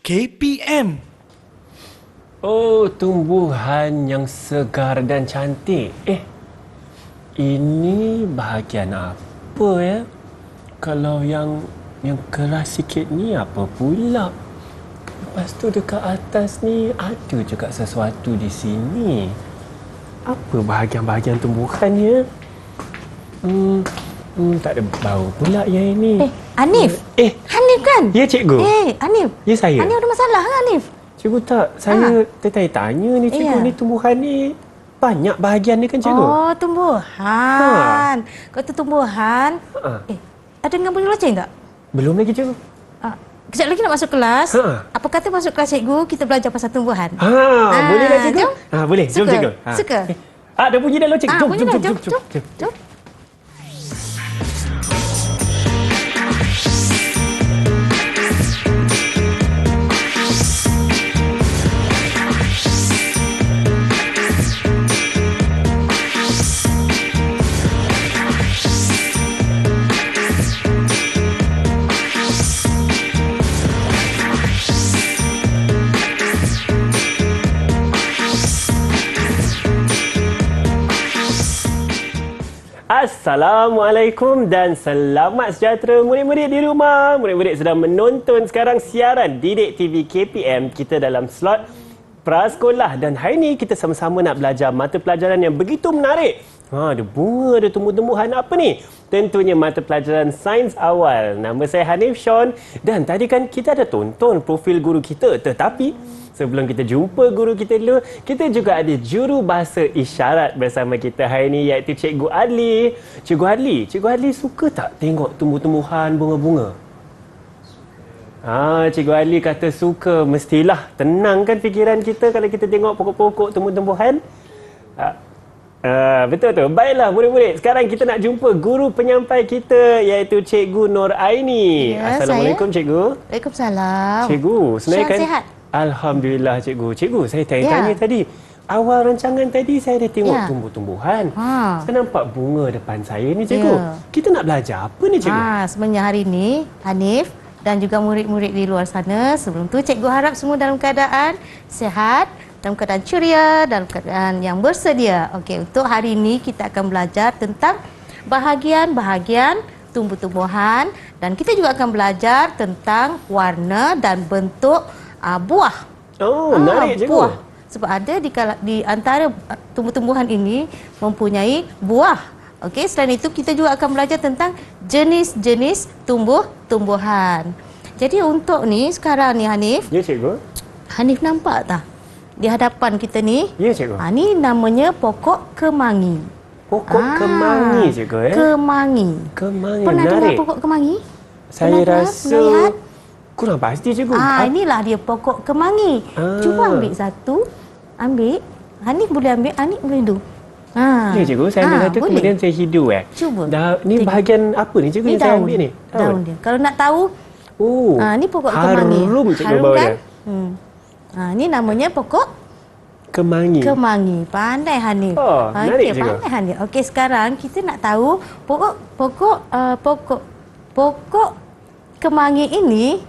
KPM. Oh, tumbuhan yang segar dan cantik. Ini bahagian apa ya? Kalau yang keras sikit ni apa pula? Lepas tu dekat atas ni ada juga sesuatu di sini. Apa bahagian-bahagian tumbuhan ni ya? Tak ada bau pula yang ini. Hanif. Hanif kan? Ya, cikgu. Hanif. Ya, saya. Hanif ada masalah kan, Hanif? Cikgu tak, saya tertanya ni cikgu, ni tumbuhan ni banyak bahagian dia kan cikgu? Oh, tumbuhan. Kata tumbuhan. Ada dengan bunyi loceng tak? Belum lagi cikgu. Kejap lagi nak masuk kelas. Apa kata masuk kelas cikgu, kita belajar pasal tumbuhan. Boleh lah cikgu? Jom. Boleh, jom Suka? cikgu. Suka? Ada bunyi dah loceng. Jom. Assalamualaikum dan selamat sejahtera murid-murid di rumah. Murid-murid sedang menonton sekarang siaran Didik TV KPM. Kita dalam slot prasekolah dan hari ini kita sama-sama nak belajar mata pelajaran yang begitu menarik. Ada bunga, ada tumbuh-tumbuhan, apa ni? Tentunya mata pelajaran sains awal. Nama saya Hanif Sean dan tadi kan kita ada tonton profil guru kita, tetapi sebelum kita jumpa guru kita dulu, kita juga ada juru bahasa isyarat bersama kita hari ini iaitu Cikgu Adli. Cikgu Adli suka tak tengok tumbuh-tumbuhan, bunga-bunga? Cikgu Adli kata suka. Mestilah tenangkan fikiran kita kalau kita tengok pokok-pokok, tumbuh-tumbuhan. Betul tu. Baiklah murid-murid, sekarang kita nak jumpa guru penyampai kita iaitu Cikgu Nur Aini. Assalamualaikum cikgu. Waalaikumsalam. Cikgu, sebenarnya kan sihat? Alhamdulillah cikgu. Cikgu, saya tanya tadi. Awal rancangan tadi saya ada tengok tumbuh-tumbuhan. Saya nampak bunga depan saya ni cikgu. Kita nak belajar apa ni cikgu? Sebenarnya hari ini Hanif dan juga murid-murid di luar sana, sebelum tu cikgu harap semua dalam keadaan sihat, dalam keadaan ceria, dalam keadaan yang bersedia. Okey, untuk hari ini kita akan belajar tentang bahagian-bahagian tumbuh-tumbuhan dan kita juga akan belajar tentang warna dan bentuk buah. Menarik cikgu. Buah. Sebab ada di antara tumbuh-tumbuhan ini mempunyai buah. Okey, selain itu kita juga akan belajar tentang jenis-jenis tumbuh-tumbuhan. Jadi untuk ni sekarang ni Hanif. Ya cikgu. Hanif nampak tak? Di hadapan kita ni. Ya cikgu. Ni namanya pokok kemangi. Pokok kemangi cikgu Kemangi. Pernah dengar pokok kemangi? Saya rasa kurang pasti cikgu. Inilah dia pokok kemangi. Cuba ambil satu. Ambil. Hanif boleh ambil, Hanif boleh hidup. Ya cikgu, saya ambil satu kemudian saya hidu Cuba. Ni bahagian apa ni cikgu yang saya ambil ni? Daun dia. Kalau nak tahu, ni pokok kemangi. Harum cikgu Harum bau kan? dia. Ni namanya pokok kemangi. Pandai Hanif. Menarik cikgu. Pandai Hanif. Okey, sekarang kita nak tahu pokok kemangi ini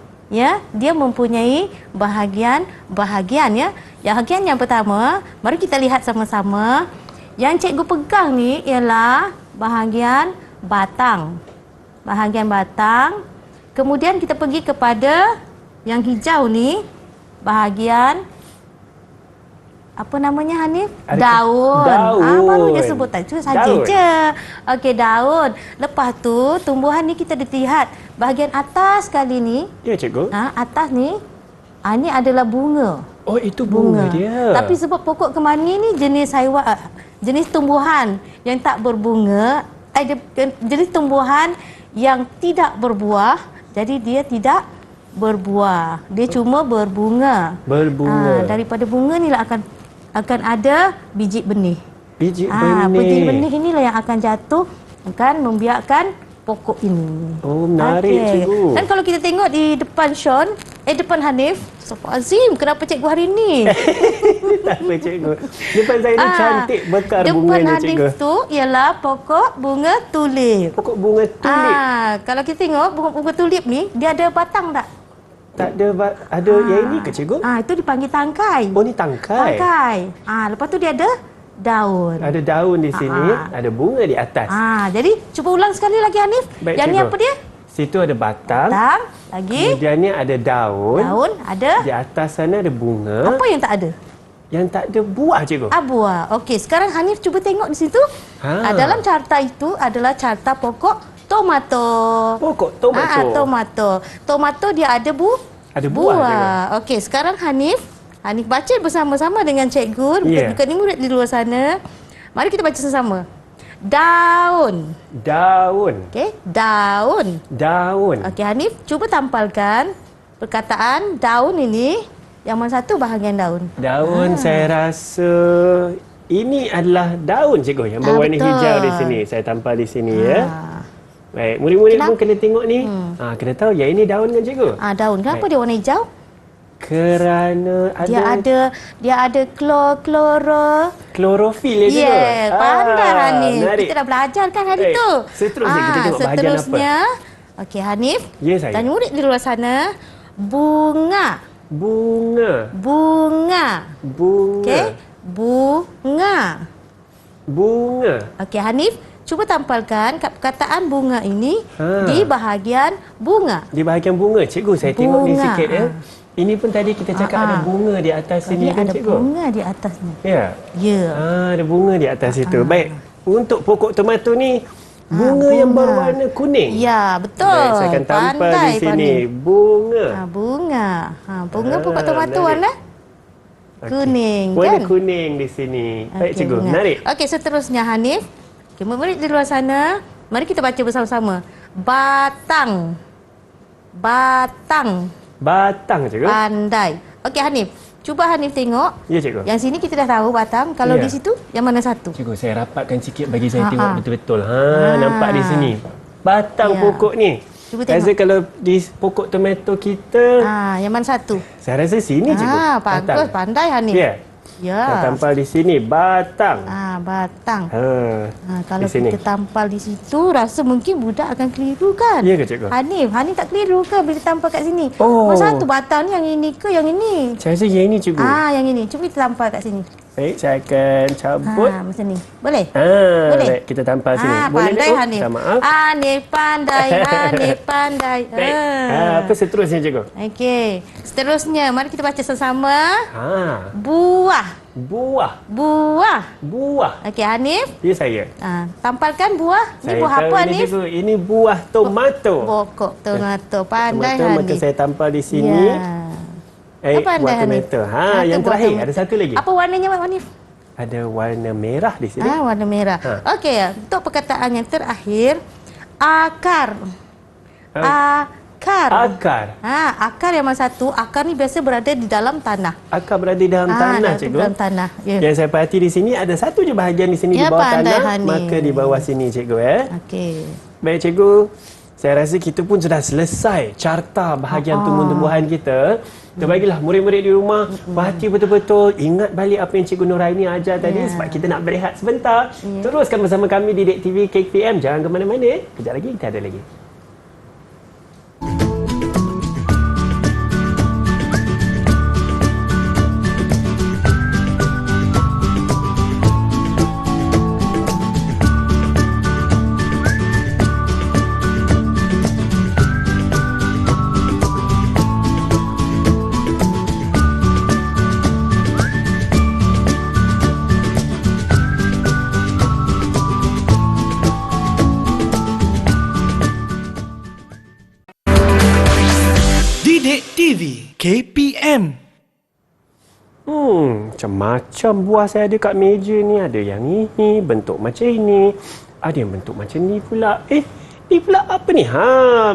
dia mempunyai bahagian ya. Bahagian yang pertama, mari kita lihat sama-sama. Yang cikgu pegang ni ialah bahagian batang. Bahagian batang. Kemudian kita pergi kepada yang hijau ni, bahagian apa namanya Hanif? Daun. Baru dia sebut tadi. Itu saja je. Okey, daun. Lepas tu tumbuhan ni kita lihat bahagian atas kali ni. Ya cikgu. Atas ni. Ni adalah bunga. Oh, itu bunga dia. Tapi sebab pokok kemangi ni jenis haiwan, jenis tumbuhan yang tak berbunga, jenis tumbuhan yang tidak berbuah, jadi dia tidak berbuah. Dia cuma berbunga. Daripada bunga ni lah akan ada biji benih. Biji benih inilah yang akan jatuh, akan membiakkan pokok ini. Menarik cikgu. Dan kalau kita tengok di depan depan Hanif, Astagfirullahalazim, kenapa cikgu hari ni? Tak apa cikgu. Depan saya ni cantik bekar bunga ni cikgu. Depan Hanif tu ialah pokok bunga tulip. Pokok bunga tulip. Kalau kita tengok bunga tulip ni, dia ada batang tak? Tak ada ada yang ini ke cikgu? Itu dipanggil tangkai. Oh, ni tangkai. Tangkai. Lepas tu dia ada daun. Ada daun di sini, ada bunga di atas. Jadi cuba ulang sekali lagi Hanif. Baik, yang ni cikgu. apa dia? Situ ada batang. Lagi. Kemudian ni ada daun. Daun ada. Di atas sana ada bunga. Apa yang tak ada? Yang tak ada buah, cikgu. Buah. Okey, sekarang Hanif cuba tengok di situ. Dalam carta itu adalah carta pokok tomato. Pokok tomato. Tomato. Tomato dia ada ada buah. Okey, sekarang Hanif baca bersama-sama dengan cikgu. Bukan ni murid di luar sana. Mari kita baca sama-sama. Daun. Daun. Okey, daun. Daun. Okey, Hanif, cuba tampalkan perkataan daun ini. Yang mana satu bahagian daun? Daun saya rasa ini adalah daun, cikgu, yang berwarna hijau di sini. Saya tampal di sini ya. Baik, murid-murid pun kena tengok ni. Kena tahu yang ini daun kan, cikgu? Daun. Kenapa dia warna hijau? Kerana dia ada klorofil ya, cikgu. Pandai Hanif. Menarik. Kita dah belajar kan hari tu. Seterusnya kita tengok bahagian apa. Okey, Hanif. Ya, saya. Dan murid di luar sana, bunga. Bunga. Okey, bunga. Okey, Hanif, cuba tampalkan perkataan bunga ini di bahagian bunga. Di bahagian bunga, cikgu. Saya tengok ni sikit ya. Ini pun tadi kita cakap ada bunga di atas sini kan, cikgu? Ada bunga di atasnya. Ya. Ada bunga di atas itu. Baik, untuk pokok tomato ni bunga yang berwarna kuning. Ya, betul. Baik, saya akan tampal di sini. Bunga. Bunga. Bunga pokok tomato warna kuning, warna kan? kuning di sini. Baik, cikgu. Bunga. Menarik. Okey, seterusnya Hanif. Murid di luar sana, mari kita baca bersama-sama. Batang. Batang, cikgu. Pandai. Okey, Hanif. Cuba Hanif tengok. Ya, cikgu. Yang sini kita dah tahu batang. Kalau di situ, yang mana satu? Cikgu, saya rapatkan sikit bagi saya tengok betul-betul. Nampak di sini. Batang pokok ni. Cuba tengok. Rasa kalau di pokok tomato kita... yang mana satu? Saya rasa sini, cikgu. Bagus. Pandai Hanif. Ya. Saya tampal di sini. Batang. Batang. Kalau di sini. kita tampal di situ, rasa mungkin budak akan keliru kan? Ya ke, cikgu? Hanif tak keliru ke bila tampal kat sini? Oh. Masa satu batang ni yang ini ke yang ini? Saya rasa yang ini, cikgu. Yang ini. Cuba kita tampal kat sini. Baik, saya akan cabut. Macam ni. Boleh? Boleh. Baik, kita tampal sini. Boleh, pandai cikgu? Hanif. Minta maaf. Hanif pandai. Baik. Apa seterusnya, cikgu? Okey. Seterusnya, mari kita baca sama-sama. Buah. Okey, Hanif. Ya, saya. Tampalkan buah. Ini Saya buah tahu apa, ini, Hanif? cikgu. Ini buah tomato. Pokok tomato. Pandai, Tomato, Hanif. maka saya tampal di sini. Apa buah anda, Hanif? tomato. Yang terakhir, ada satu lagi. Apa warnanya, Hanif? Ada warna merah di sini. Warna merah. Okey, untuk perkataan yang terakhir, akar. Akar yang mana satu? Akar ni biasa berada di dalam tanah. Akar berada di dalam tanah, cikgu. Dalam tanah. Yang saya perhati di sini ada satu je bahagian di sini di bawah tanah, maka di bawah sini, cikgu. Okey. Baik, cikgu. Saya rasa kita pun sudah selesai carta bahagian tumbuh-tumbuhan kita. Kita bagilah murid-murid di rumah perhati betul-betul, ingat balik apa yang Cikgu Nuraini ajar tadi sebab kita nak berehat sebentar. Teruskan bersama kami di Dek TV KPM. Jangan ke mana-mana. Kejap lagi kita ada lagi. Dek TV KPM. Macam-macam buah saya ada kat meja ni. Ada yang ini, bentuk macam ini. Ada yang bentuk macam ni pula. Ni pula apa ni?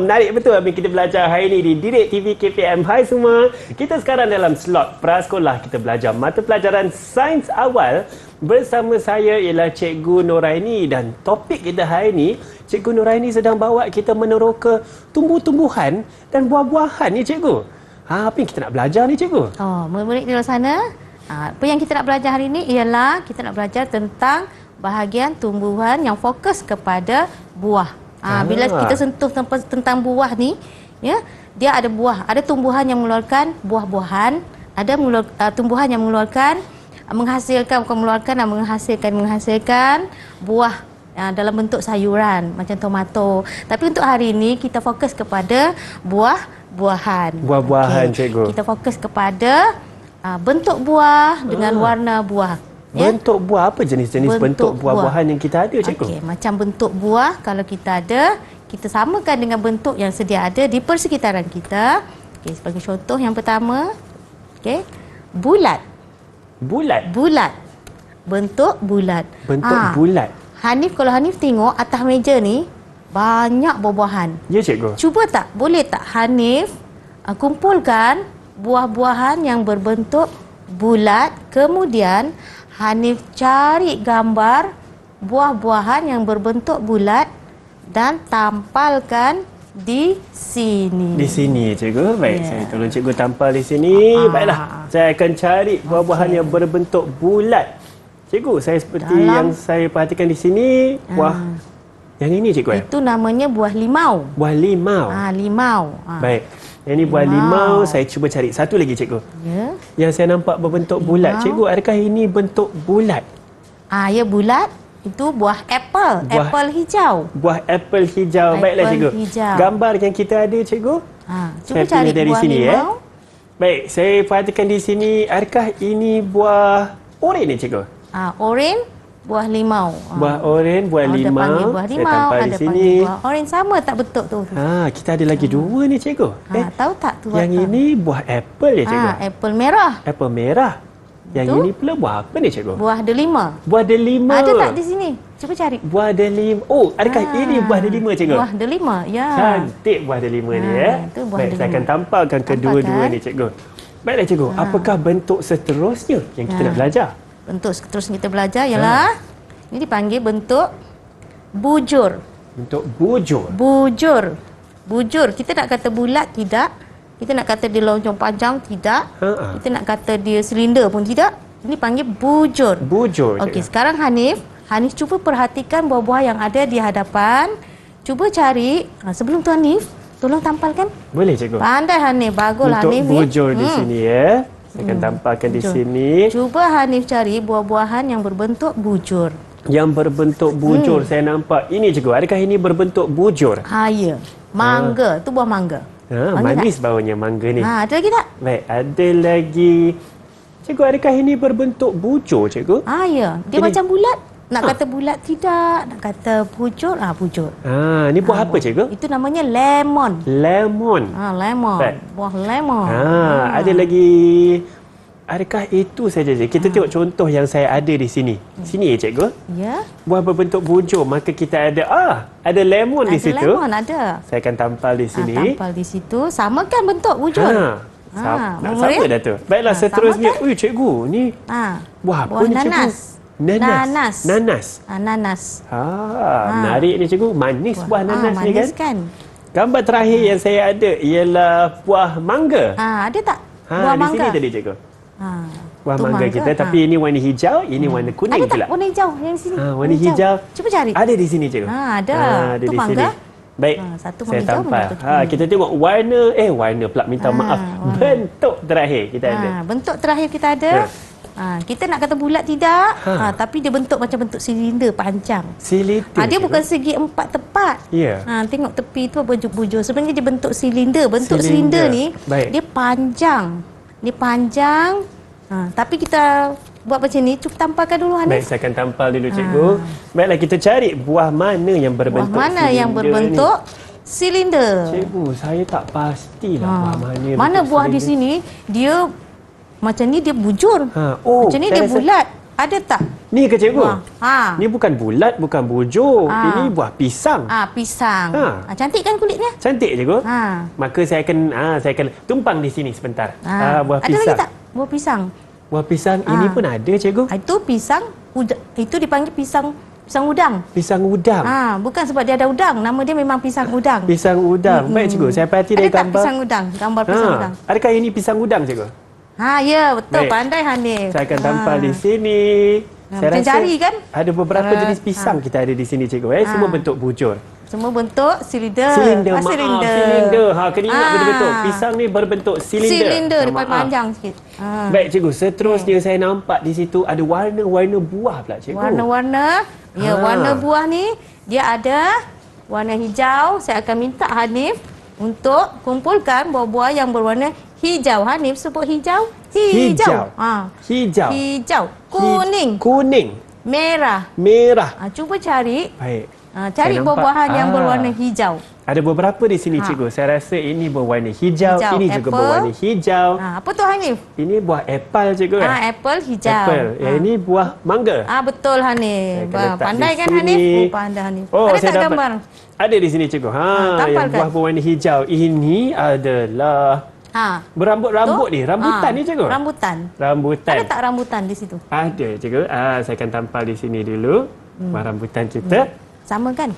Menarik betul apa yang kita belajar hari ini di Dek TV KPM. Hai semua. Kita sekarang dalam slot prasekolah. Kita belajar mata pelajaran sains awal. Bersama saya ialah Cikgu Nuraini. Dan topik kita hari ini, Cikgu Nuraini sedang bawa kita meneroka tumbuh-tumbuhan dan buah-buahan ni, cikgu. Apa yang kita nak belajar ni, cikgu? Murid-murid di luar sana, apa yang kita nak belajar hari ini ialah kita nak belajar tentang bahagian tumbuhan yang fokus kepada buah. Bila kita sentuh tentang buah ni, Ya, dia ada buah, ada tumbuhan yang mengeluarkan buah-buahan, ada tumbuhan yang mengeluarkan menghasilkan buah dalam bentuk sayuran macam tomato. Tapi untuk hari ini kita fokus kepada buah-buahan. Buah-buahan, cikgu. Kita fokus kepada bentuk buah dengan warna buah. Bentuk buah, apa jenis-jenis bentuk buah-buahan yang kita ada, cikgu? Okey, macam bentuk buah kalau kita ada, kita samakan dengan bentuk yang sedia ada di persekitaran kita. Okey, sebagai contoh yang pertama, okey, bulat. Bulat. Bentuk bulat. Bulat. Hanif, kalau Hanif tengok atas meja ni banyak buah-buahan. Ya, cikgu. Cuba tak, boleh tak Hanif kumpulkan buah-buahan yang berbentuk bulat, kemudian Hanif cari gambar buah-buahan yang berbentuk bulat dan tampalkan di sini. Di sini, cikgu. Baik, saya tolong cikgu tampal di sini. Baiklah, saya akan cari buah-buahan yang berbentuk bulat. Cikgu, saya seperti yang saya perhatikan di sini, buah yang ini, cikgu. Itu namanya buah limau. Buah limau. Limau. Baik. Yang ini buah limau. Saya cuba cari satu lagi, cikgu. Ya. Yang saya nampak berbentuk bulat. Cikgu, adakah ini bentuk bulat? Ya, bulat. Itu buah apple. Apple hijau. Buah apple hijau. Baiklah, cikgu. Hijau. Gambar yang kita ada, cikgu. Cuba saya cari dari buah sini, limau. Baik, saya perhatikan di sini. Adakah ini buah oren ni, cikgu? Oren, buah limau. Buah oren, buah Ada limau. panggil buah Saya limau, tampal di ada sini. panggil buah oren. Sama tak bentuk tu? Kita ada lagi dua ni, cikgu. Tahu tak tu Yang apa? ini buah apple ya, cikgu? Apple merah. Apple merah. Yang Tu? ini pula buah apa ni, cikgu? Buah delima. Buah delima. Ada tak di sini? Cuba cari. Buah delima. Oh, adakah ini buah delima, cikgu? Buah delima, ya. Cantik buah delima ni, ya. Itu buah Baik, saya delima. akan tampalkan kedua-dua ni, cikgu. Baiklah, cikgu. Apakah bentuk seterusnya yang kita nak belajar? Bentuk terus kita belajar ialah ini dipanggil bentuk bujur. Bentuk bujur. Bujur. Kita nak kata bulat tidak. Kita nak kata dia lonjong panjang tidak. Kita nak kata dia silinder pun tidak. Ini panggil bujur. Bujur. Okey, sekarang Hanif cuba perhatikan buah-buah yang ada di hadapan. Cuba cari. Sebelum tu Hanif, tolong tampalkan. Boleh, cikgu. Pandai Hanif, baguslah Untuk Hanif. bujur di sini, ya. Saya akan tampalkan di sini. Cuba Hanif cari buah-buahan yang berbentuk bujur. Yang berbentuk bujur saya nampak. Ini, cikgu. Adakah ini berbentuk bujur? Ya. Mangga. Tu buah mangga. Manis baunya mangga ni. Ada lagi tak? Baik, ada lagi. Cikgu, adakah ini berbentuk bujur, cikgu? Ya. Dia Ini- macam bulat. Nak kata bulat tidak. Nak kata bujur. Bujur. Ini buah apa, cikgu? Itu namanya lemon. Lemon. Lemon. Baik. Buah lemon. Ada lagi. Adakah itu saja, cikgu? Kita tengok contoh yang saya ada di sini. Sini, ya, cikgu. Ya. Buah berbentuk bujur. Maka kita ada, ada lemon di situ. Ada lemon, ada. Saya akan tampal di sini. Tampal di situ. Samakan bentuk bujur. Nak Memori? sama dah tu. Baiklah, seterusnya. Cikgu, ni buah apa Buah ni, cikgu? nanas. Nanas. Menarik ni, cikgu. Manis buah nanas ni, manis kan? kan? Gambar terakhir yang saya ada ialah buah mangga. Ada tak? di Buah mangga. sini tadi, cikgu. Buah tu mangga kita, tapi ini warna hijau, ini warna kuning ada tak pula. warna hijau yang sini? Warna hijau. Cuba cari. Ada di sini, cikgu. Ada. Ada Tu di mangga. sini. Baik, satu saya hijau, tampal. satu kuning. Kita tengok warna pula, minta maaf. Bentuk terakhir kita ada. Bentuk terakhir kita ada. Kita nak kata bulat tidak, tapi dia bentuk macam bentuk silinder panjang. Silinder. Dia bukan segi empat tepat. Ya. Tengok tepi tu bujur-bujur. Sebenarnya dia bentuk silinder. Bentuk Silinder. silinder ni Baik. dia panjang. Tapi kita buat macam ni. Cuba tampalkan dulu, Hanif. Baik, saya akan tampal dulu, cikgu. Baiklah, kita cari buah mana yang berbentuk Buah mana yang silinder berbentuk ni. silinder? Cikgu, saya tak pastilah buah mana yang Mana bentuk buah di silinder. sini dia macam ni, dia bujur. Macam ni saya dia rasa- bulat. Ada tak? Ni ke, cikgu? Ni Ni bukan bulat, bukan bujur. Ini buah pisang. pisang. Ha. Cantik kan kulitnya? Cantik, cikgu. Ha. Maka saya akan tumpang di sini sebentar. Buah Ada lagi pisang. tak? Buah pisang. Buah pisang ini pun ada, cikgu. Itu pisang itu dipanggil pisang udang. Pisang udang. Bukan sebab dia ada udang, nama dia memang pisang udang. Pisang udang. Baik, cikgu. Saya perhati dari Ada tak gambar. pisang udang? Gambar pisang udang. Adakah ini pisang udang, cikgu? Ya, betul. Baik. Pandai Hanif. Saya akan tampal di sini. Saya macam rasa jari kan? ada beberapa jenis pisang kita ada di sini, cikgu. Semua bentuk bujur. semua bentuk silinder. Silinder, maaf. Silinder. Silinder. Kena ingat betul-betul. Pisang ni berbentuk silinder. Silinder, dia Maaf. panjang sikit. Baik, cikgu. Seterusnya saya nampak di situ ada warna-warna buah pula, cikgu. Warna-warna. Ya, warna buah ni dia ada warna hijau. Saya akan minta Hanif untuk kumpulkan buah-buah yang berwarna hijau. Hanif sebut hijau. Hijau. Hijau. Hijau. Kuning. Kuning. Merah. Merah. Cuba cari. Baik. Cari Saya nampak. buah-buahan yang berwarna hijau. Ada beberapa di sini, cikgu. Saya rasa ini berwarna hijau. Ini juga apple. berwarna hijau. Apa tu Hanif? Ini buah apple, cikgu. Apple hijau. Apple. Yang ini buah mangga. Betul Hanif. Saya akan letak Pandai di kan sini. Hanif? Pandai Hanif. Oh, Ada saya tak dapat. gambar? Ada di sini, cikgu. Yang tampalkan. buah berwarna hijau. Ini adalah berambut-rambut ni. Rambutan ni, cikgu. Rambutan. Rambutan. Ada tak rambutan di situ? Ada, cikgu. Saya akan tampal di sini dulu. Buah rambutan kita. Sama kan?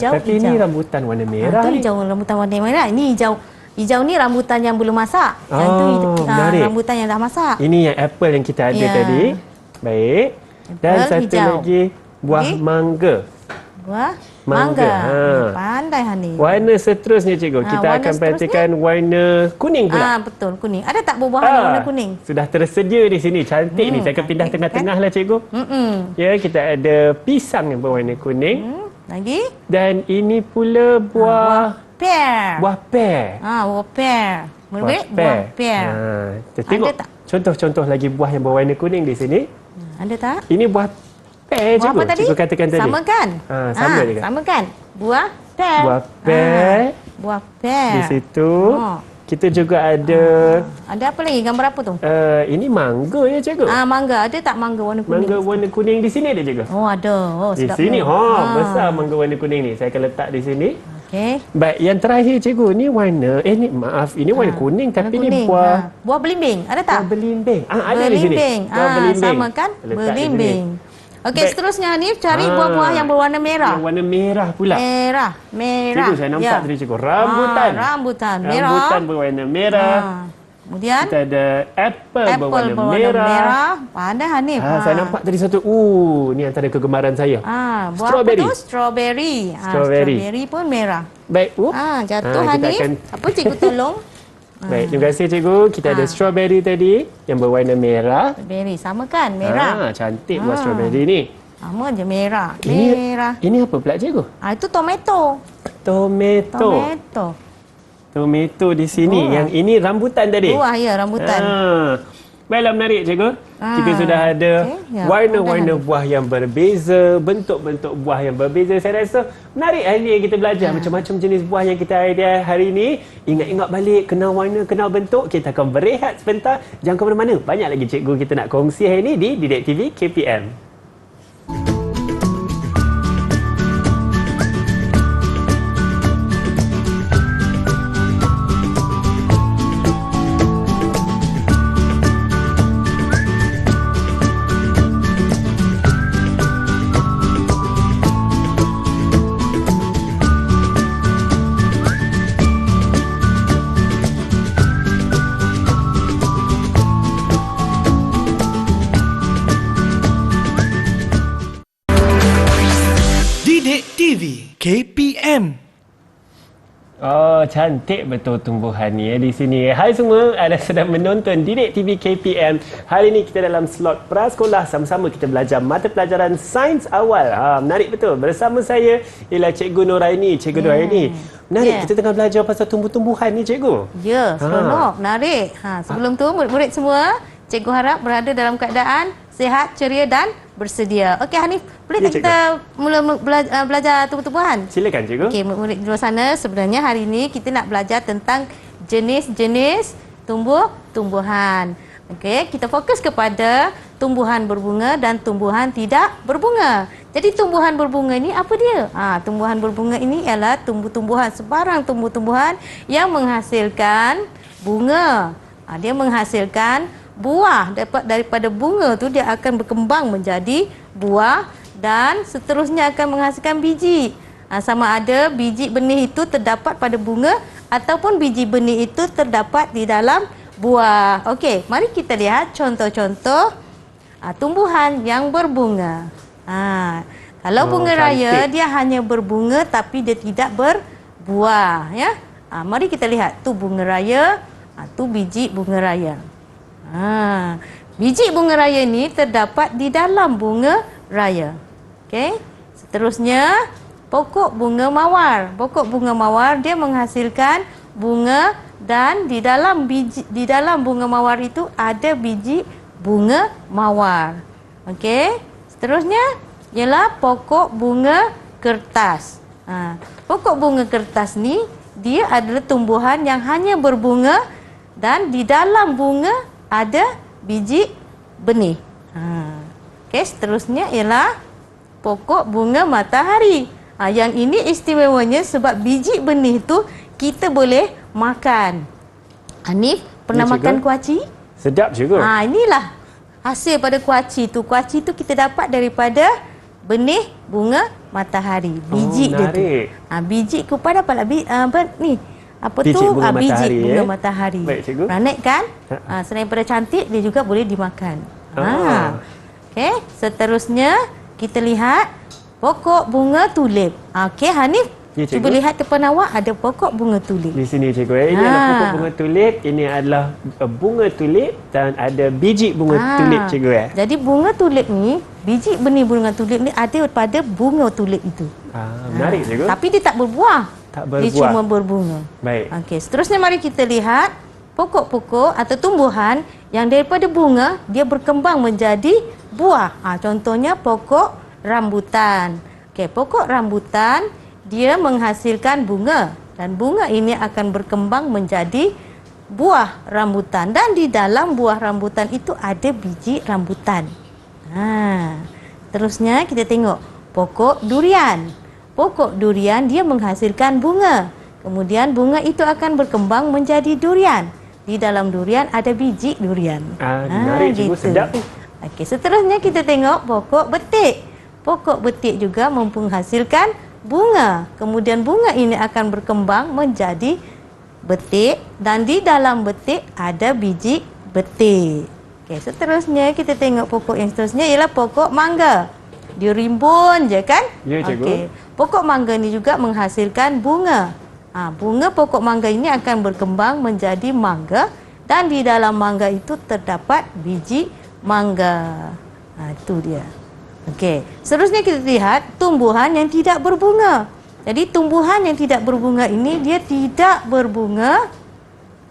Tapi ini rambutan warna merah Itu ni. hijau, rambutan warna merah. Ini hijau. Hijau ni rambutan yang belum masak. Yang tu menarik. rambutan yang dah masak. Ini yang apple yang kita ada Ya. tadi. Baik. Dan Apple satu hijau. lagi buah Okey. mangga. Buah Mangga. mangga. Pandai Hanif. Warna seterusnya, cikgu. Kita warna akan perhatikan warna kuning pula. Betul, kuning. Ada tak buah-buahan yang warna kuning? Sudah tersedia di sini. Cantik ni. Saya akan pindah cantik, tengah-tengah lah, cikgu. Ya, kita ada pisang yang berwarna kuning. Lagi? Dan ini pula buah Pear. buah pear. Buah pear. Murid, buah pear. Kita tengok Ada tak? contoh-contoh lagi buah yang berwarna kuning di sini. Ada tak? Ini buah pear, Buah cikgu. apa tadi? Cikgu katakan tadi. Sama kan? Sama juga. Sama kan? Buah pear. Buah pear. Buah pear. Di situ. Kita juga ada Ada apa lagi? Gambar apa tu? ini mangga ya, cikgu. Mangga. Ada tak mangga warna kuning? Mangga warna kuning di sini ada, cikgu. Ada. Di sedap sini, tu. besar mangga warna kuning ni. Saya akan letak di sini. Okey. Baik, yang terakhir, cikgu, ni warna ini warna kuning tapi Warna ni kuning. buah Buah belimbing. Ada tak? buah belimbing. Ada di sini. Belimbing. Buah belimbing. Sama kan? Letak di sini. Belimbing. Okey, Baik. seterusnya Hanif cari buah-buah yang berwarna merah. Yang warna merah pula. Merah. Cikgu, saya nampak tadi, cikgu. Rambutan. Rambutan merah. Rambutan berwarna merah. Kemudian Kita ada apple berwarna berwarna merah. merah. Pandai Hanif. Saya nampak tadi satu. Ni antara kegemaran saya. Buah Strawberry. apa tu? Strawberry. Strawberry. Strawberry pun merah. Baik. Jatuh kita Hanif. akan- Apa cikgu tolong? Baik, terima kasih, cikgu. Kita ada strawberry tadi yang berwarna merah. Strawberry sama kan? Merah. Cantik buah strawberry ni. Sama je merah. Ini Merah. ini apa pula, cikgu? Itu tomato. Tomato. Tomato di sini. Buah. Yang ini rambutan tadi. Buah ya, rambutan. Baiklah, menarik, cikgu. Kita sudah ada okey. Ya, warna-warna buah yang berbeza, bentuk-bentuk buah yang berbeza. Saya rasa menarik hari ini kita belajar macam-macam jenis buah yang kita ada hari ini. Ingat-ingat balik, kenal warna, kenal bentuk. Kita akan berehat sebentar. Jangan ke mana-mana. Banyak lagi cikgu kita nak kongsi hari ini di Didik TV KPM. Didik TV KPM. Cantik betul tumbuhan ni di sini. Hai semua, anda sedang menonton Didik TV KPM. Hari ini kita dalam slot prasekolah, sama-sama kita belajar mata pelajaran sains awal. Menarik betul. Bersama saya ialah Cikgu Noraini. Cikgu Noraini, menarik kita tengah belajar pasal tumbuh-tumbuhan ni, cikgu. Ya, seronok, menarik. Sebelum tu murid-murid semua, cikgu harap berada dalam keadaan sihat, ceria dan bersedia. Okey Hanif, boleh tak cikgu. kita mula belajar tumbuh-tumbuhan? Silakan, cikgu. Okey, murid-murid di luar sana, sebenarnya hari ini kita nak belajar tentang jenis-jenis tumbuh-tumbuhan. Okey, kita fokus kepada tumbuhan berbunga dan tumbuhan tidak berbunga. Jadi tumbuhan berbunga ini apa dia? Tumbuhan berbunga ini ialah tumbuh-tumbuhan, sebarang tumbuh-tumbuhan yang menghasilkan bunga. Dia menghasilkan buah. Daripada bunga tu dia akan berkembang menjadi buah dan seterusnya akan menghasilkan biji. Sama ada biji benih itu terdapat pada bunga ataupun biji benih itu terdapat di dalam buah. Okey, mari kita lihat contoh-contoh tumbuhan yang berbunga. Kalau bunga raya cantik. dia hanya berbunga tapi dia tidak berbuah, ya. Mari kita lihat tu bunga raya, tu biji bunga raya. Biji bunga raya ni terdapat di dalam bunga raya. Okey. Seterusnya pokok bunga mawar. Pokok bunga mawar dia menghasilkan bunga dan di dalam bunga mawar itu ada biji bunga mawar. Okey. Seterusnya ialah pokok bunga kertas. Pokok bunga kertas ni dia adalah tumbuhan yang hanya berbunga dan di dalam bunga ada biji benih. Okey, seterusnya ialah pokok bunga matahari. Yang ini istimewanya sebab biji benih tu kita boleh makan. Hanif pernah Ya, cikgu. makan kuaci? Sedap juga. Inilah hasil pada kuaci tu. Kuaci tu kita dapat daripada benih bunga matahari. Biji dia tu. Menarik. Biji kupa dapatlah ni. Apa Biji tu? bunga Biji matahari, bunga matahari. Baik, cikgu. Menarik kan? Selain pada cantik, dia juga boleh dimakan. Okey, seterusnya kita lihat pokok bunga tulip. Okey, Hanif, Ya, cikgu. cuba lihat depan awak ada pokok bunga tulip. Di sini cikgu. Ini adalah pokok bunga tulip. Ini adalah bunga tulip dan ada biji bunga tulip cikgu . Jadi bunga tulip ni, biji benih bunga tulip ni ada pada bunga tulip itu. Menarik cikgu. Tapi dia tak berbuah. Tak Dia berbuah. cuma berbunga. Baik. Okey, seterusnya mari kita lihat pokok-pokok atau tumbuhan yang daripada bunga dia berkembang menjadi buah. Contohnya pokok rambutan. Okey, pokok rambutan dia menghasilkan bunga dan bunga ini akan berkembang menjadi buah rambutan dan di dalam buah rambutan itu ada biji rambutan. Terusnya kita tengok pokok durian. Pokok durian dia menghasilkan bunga. Kemudian bunga itu akan berkembang menjadi durian. Di dalam durian ada biji durian. Menarik cikgu, sedap. Okey, seterusnya kita tengok pokok betik. Pokok betik juga menghasilkan bunga. Kemudian bunga ini akan berkembang menjadi betik dan di dalam betik ada biji betik. Okey, seterusnya kita tengok pokok yang seterusnya ialah pokok mangga. Dia rimbun je kan? Ya, cikgu. Okey. Pokok mangga ni juga menghasilkan bunga. Bunga pokok mangga ini akan berkembang menjadi mangga dan di dalam mangga itu terdapat biji mangga. Itu dia. Okey. Seterusnya kita lihat tumbuhan yang tidak berbunga. Jadi tumbuhan yang tidak berbunga ini dia tidak berbunga,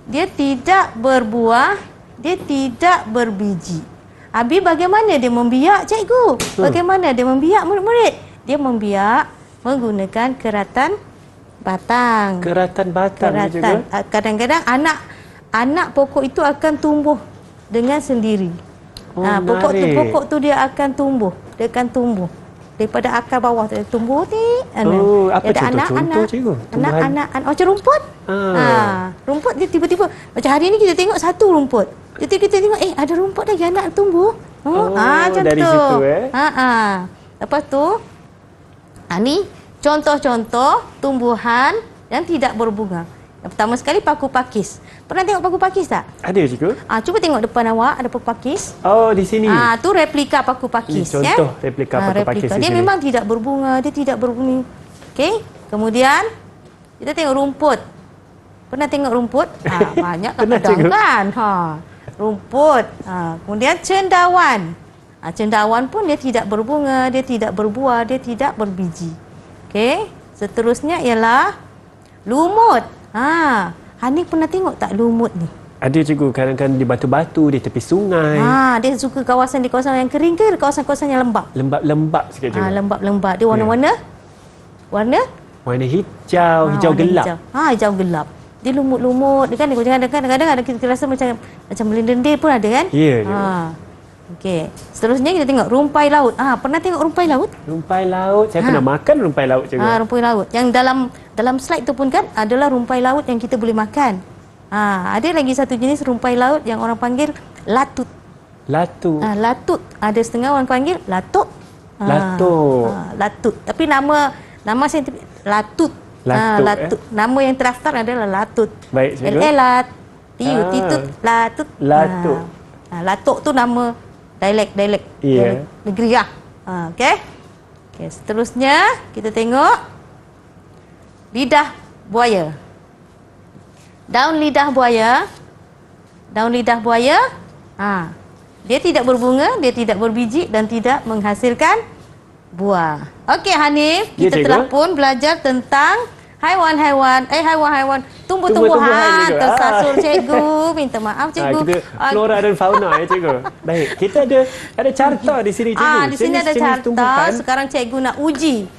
dia tidak berbuah, dia tidak berbiji. Abi bagaimana dia membiak cikgu? Bagaimana dia membiak murid-murid? Dia membiak menggunakan keratan batang. Keratan batang juga. Kadang-kadang anak pokok itu akan tumbuh dengan sendiri. Pokok tu dia akan tumbuh. Dia akan tumbuh daripada akar bawah tu tumbuh ni. Apa contoh cikgu? Anak-anak macam rumput. Rumput dia tiba-tiba macam hari ni kita tengok satu rumput. Kita tengok ada rumput lagi anak tumbuh. Macam dari tu. situ Lepas tu ni contoh-contoh tumbuhan yang tidak berbunga. Yang pertama sekali paku pakis. Pernah tengok paku pakis tak? Ada cikgu. Cuba tengok depan awak ada paku pakis. Di sini. Tu replika paku pakis. Ini contoh replika paku pakis di Dia sini. memang tidak berbunga, dia tidak berbunyi. Okey. Kemudian kita tengok rumput. Pernah tengok rumput? Banyak kadang-kadang kan. Rumput. Kemudian cendawan. Cendawan pun dia tidak berbunga, dia tidak berbuah, dia tidak berbiji. Okey. Seterusnya ialah lumut. Hanif pernah tengok tak lumut ni? Ada cikgu, kadang-kadang di batu-batu, di tepi sungai. Dia suka kawasan yang kering ke kawasan-kawasan yang lembap? Lembab-lembab sikit cikgu. Lembap-lembap. Dia warna-warna? Warna? Warna hijau, hijau warna gelap. Hijau gelap. Dia lumut-lumut. Dia kan kadang-kadang ada kita rasa macam melendir pun ada kan? Ya. Okey. Seterusnya kita tengok rumpai laut. Pernah tengok rumpai laut? Rumpai laut. Saya pernah makan rumpai laut cikgu. Rumpai laut. Yang dalam slide tu pun kan adalah rumpai laut yang kita boleh makan. Ada lagi satu jenis rumpai laut yang orang panggil latut. Latut. Latut. Ada setengah orang panggil latuk. Latut. Latut. Tapi nama saintifik latut. Latut. Nama yang terdaftar adalah latut. Baik cikgu. Titut latut. Latut. Latuk tu nama dialek Ya. negeri lah. Okey. Okey, seterusnya kita tengok lidah buaya. Daun lidah buaya. Daun lidah buaya, dia tidak berbunga, dia tidak berbiji dan tidak menghasilkan buah. Okey Hanif, kita telah pun belajar tentang haiwan-haiwan, tumbuh-tumbuhan. Tersasur cikgu, minta maaf cikgu. Kita flora dan fauna ya cikgu. Baik, kita ada carta di sini cikgu. Di sini ada carta. Tumbuhan. Sekarang cikgu nak uji.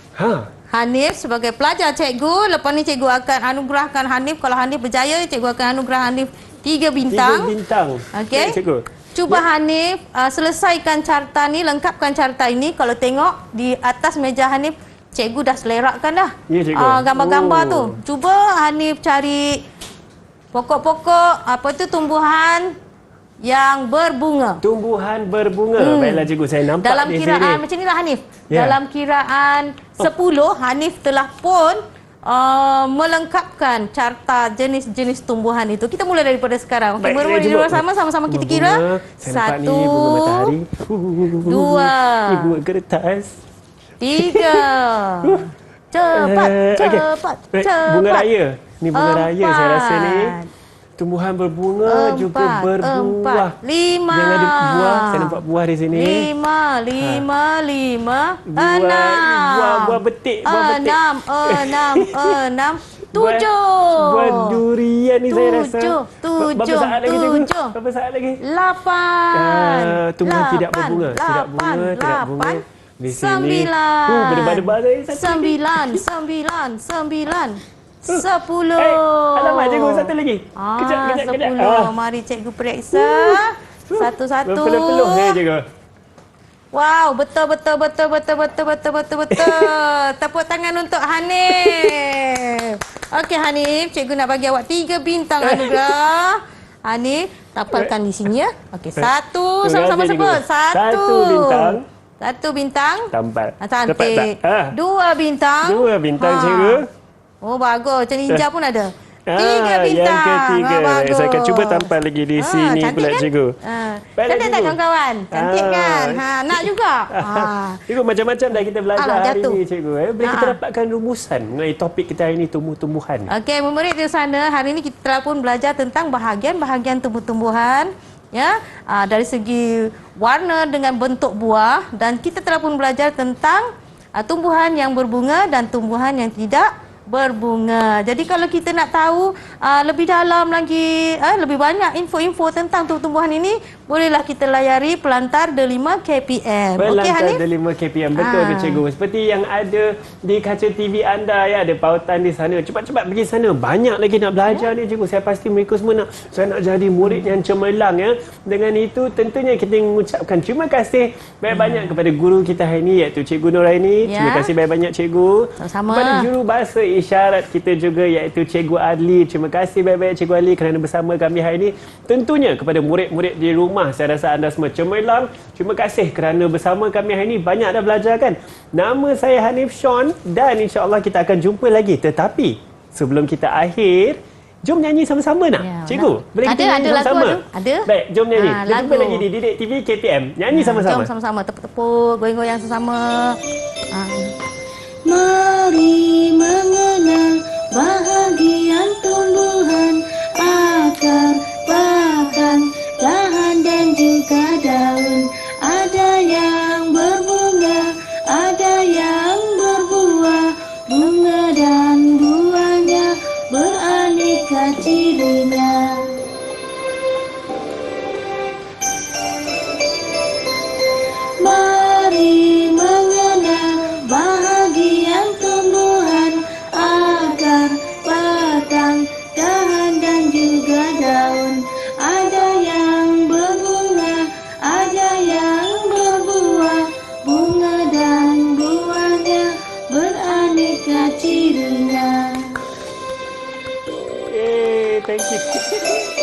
Hanif sebagai pelajar cikgu, lepas ni cikgu akan anugerahkan Hanif. Kalau Hanif berjaya, cikgu akan anugerah Hanif 3 bintang. 3 bintang. Okey. Ya, cikgu. Cuba Hanif selesaikan carta ni, lengkapkan carta ini. Kalau tengok di atas meja Hanif, cikgu dah selerakkan dah. Ya, cikgu. Gambar-gambar tu. Cuba Hanif cari pokok-pokok, tumbuhan yang berbunga. Tumbuhan berbunga. Baiklah cikgu, saya nampak dalam di kiraan sini. macam inilah Hanif. Ya. Dalam kiraan 10 Hanif telah pun melengkapkan carta jenis-jenis tumbuhan itu. Kita mulai daripada sekarang. Okey, mari dulu sama-sama kita kira. Saya nampak ni bunga matahari. 2. Ni bunga kertas. 3. Cepat. Bunga raya. Ni bunga raya saya rasa ni. Tumbuhan berbunga juga berbuah. 5. Yang ada buah, saya nampak buah di sini. 5. 6. Buah betik, 6. 7. Buah durian ni saya rasa. 7. Berapa saat lagi cikgu? Berapa saat lagi? 8. Tumbuhan tidak berbunga. Tidak bunga. Di sini. 9. Berdebar-debar saya. 9. 10. Alamak cikgu, satu lagi. Kejap. 10. Mari cikgu periksa. Satu-satu. Berpeluh-peluh saya cikgu. Wow, betul. Tepuk tangan untuk Hanif. Okey Hanif, cikgu nak bagi awak 3 bintang anugerah. Hanif, tapalkan di sini ya. Okey, 1 sama-sama sebut. 1 bintang. 1 bintang. Tampal. Cantik. 2 bintang. 2 bintang cikgu. Oh bagus, macam ninja pun ada. 3 bintang. Yang ketiga. Bagus. Saya akan cuba tampal lagi di sini cantik pula kan? cikgu. Cantik tak kawan-kawan? Cantik kan? Nak juga? Cikgu, macam-macam dah kita belajar hari jatuh. ini cikgu. Boleh kita dapatkan rumusan mengenai topik kita hari ini, tumbuh-tumbuhan. Okey, murid di sana, hari ini kita telah pun belajar tentang bahagian-bahagian tumbuh-tumbuhan. Ya, dari segi warna dengan bentuk buah, dan kita telah pun belajar tentang tumbuhan yang berbunga dan tumbuhan yang tidak berbunga. Jadi kalau kita nak tahu lebih dalam lagi, lebih banyak info-info tentang tumbuh-tumbuhan ini, bolehlah kita layari Pelantar Delima KPM. Okey Hanif? Pelantar Delima KPM, betul tu cikgu. Seperti yang ada di kaca TV anda ya, ada pautan di sana. Cepat-cepat pergi sana. Banyak lagi nak belajar ni cikgu. Saya pasti mereka semua saya nak jadi murid yang cemerlang ya. Dengan itu tentunya kita mengucapkan terima kasih banyak-banyak kepada guru kita hari ini, iaitu Cikgu Nuraini. Terima kasih banyak-banyak cikgu. Sama-sama. Kepada juru bahasa isyarat kita juga, iaitu Cikgu Adli. Terima kasih banyak-banyak Cikgu Adli kerana bersama kami hari ini. Tentunya kepada murid-murid di rumah, saya rasa anda semua cemerlang. Terima kasih kerana bersama kami hari ini. Banyak dah belajar kan? Nama saya Hanif Sean dan insya-Allah kita akan jumpa lagi. Tetapi sebelum kita akhir, jom nyanyi sama-sama nak? Ya, cikgu, boleh kita nyanyi lagu sama-sama? Ada. Baik, jom nyanyi. Kita jumpa lagi di Didik TV KPM. Nyanyi sama-sama. Jom sama-sama tepuk-tepuk, goyang-goyang sesama. Mari mengenal bahagian tumbuhan, akar, batang, dahan dan juga daun. Ada yang berbunga, ada yang berbuah. Bunga dan buahnya beraneka cirinya. Mari mengenal bahagian tumbuhan, akar, batang, dahan dan juga daun. Ada yang berbunga, ada yang berbuah. Bunga dan buahnya beraneka cirinya. Thank you.